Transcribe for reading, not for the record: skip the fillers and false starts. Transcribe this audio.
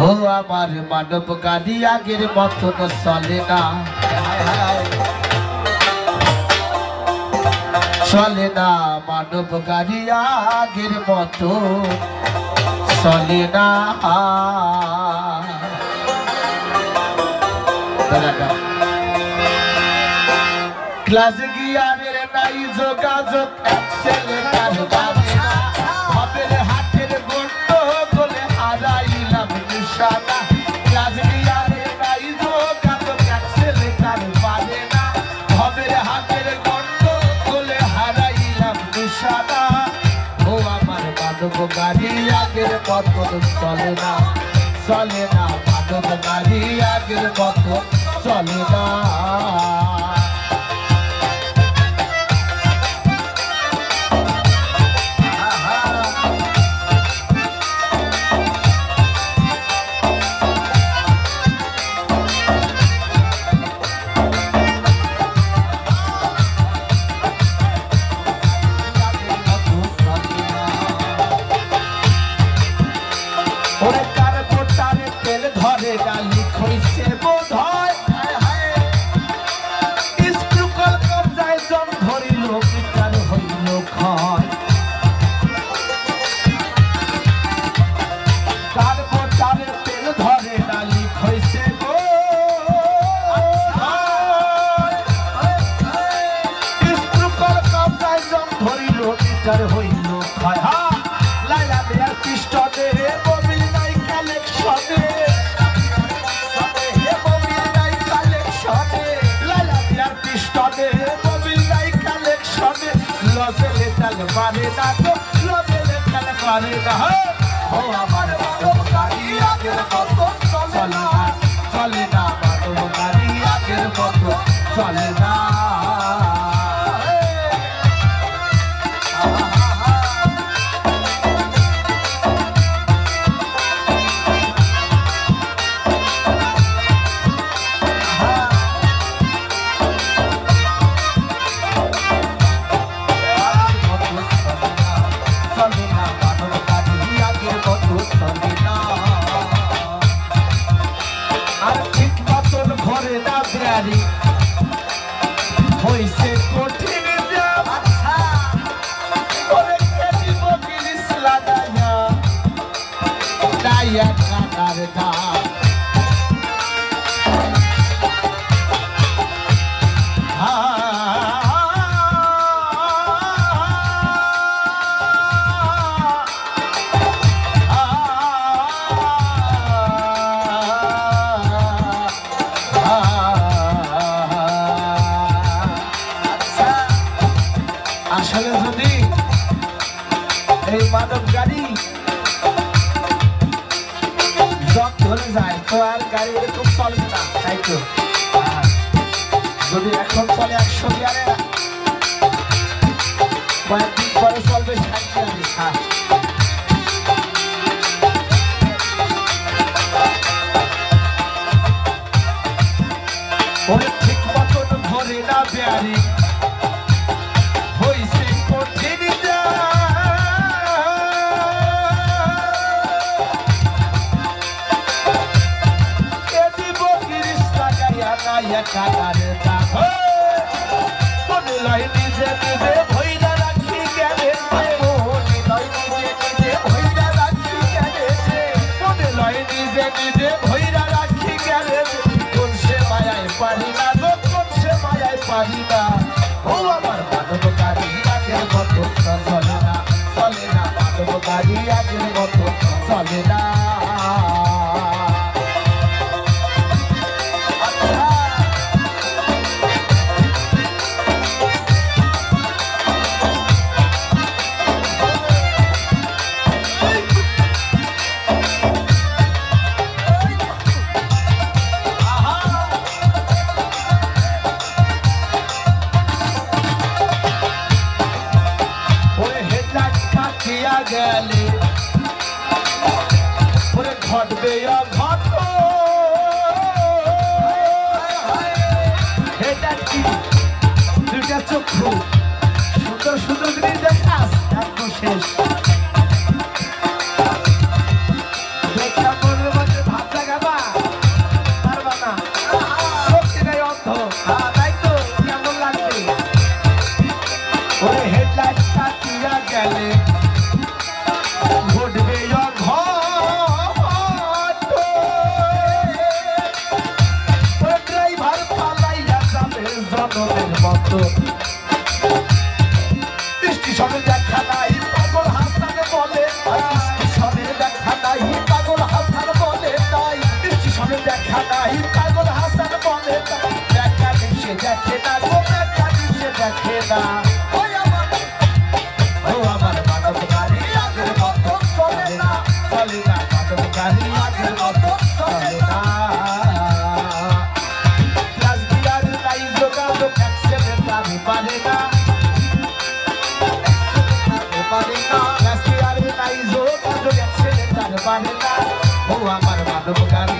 ও আমার মানব গাড়ি আগের মতন চলে না, চলে না মানব গাড়ি আগের মতো চলে না। ক্লাস গিয়ারের নাই যোগাযোগ, অ্যাক্সেলেটার বাজে না, হবের হাতের গন্ড বলে হারাইলাম নিশানা। ক্লাস গিয়ারের নাই যোগাযোগ, অ্যাক্সেলেটার বাজে না, হবের হাতের গন্ড বলে হারাইলাম নিশানা। ও আমার মানব গাড়ি আগের মতন চলে না, চলে না মানব গাড়ি আগের মতন চলে না। হইল খায়া লাইলা দেয়ার পৃষ্ঠতে মোবিল নাই কালেকশনে, মোবিল নাই কালেকশনে, লাইলা দেয়ার পৃষ্ঠতে মোবিল নাই কালেকশনে। লজেলে তাল পারে না তো, লজেলে তাল পারে না। ও আমার মানব গাড়ি আগের মতো চলে না, চলে না মানব গাড়ি আগের মতো চলে না। হইছে কঠিন জাম, ওরে কেজি বকিলিস লাগাইয়া দাইয়া কাটার দাম। আসলে যদি এই মানব গাড়ি জগ ধরে যায় তো আর গাড়ি এরকম চলবে না, তাই তো। যদি এখন চলে 100 গিয়ারে, কয়েকদিন পরে চলবে 60 গিয়ারে। ওরে ঠিক মতন ধরে না বেয়ারি, হইছে কঠিন কাটার দাম। মনে লয় নিজে নিজে ভইরা রাখি গেলে, মনে লয় নিজে নিজে ভইরা রাখি গেলে, মনে লয় নিজে নিজে ভইরা রাখি গেলে। কোন সে মায়ায় পারি না, কোন সে মায়ায় পারি না। ও আমার মানব গাড়ি আগের মতো চলে না, চলে না মানব গাড়ি আগের মতো চলে না। গেলে ওরে ঘটবে এটা কি দুটা চক্ষু সুন্দর সুন্দর জিনিস দেখাস, একদম শেষ দেখা মনের মাঝে স্টেশনে দেখা নাই পাগল হাসান বলে স্টেশনে দেখা নাই পাগল হাসান বলে তাই স্টেশনে দেখা নাই পাগল হাসান বলে দেখা দিশে দেখে না গো দেখা দিশে দেখে না ও আমার মানব গাড়ি আগের মতো চলে না মানব গাড়ি আগের মতো চলে না রাজবিহার নাই যোগাযোগ অ্যাক্সিডেন্ট আমি পারে না রাজবিহার নাই যোগাযোগ অ্যাক্সিডেন্ট আমি পারে না ও আমার মানব গাড়ি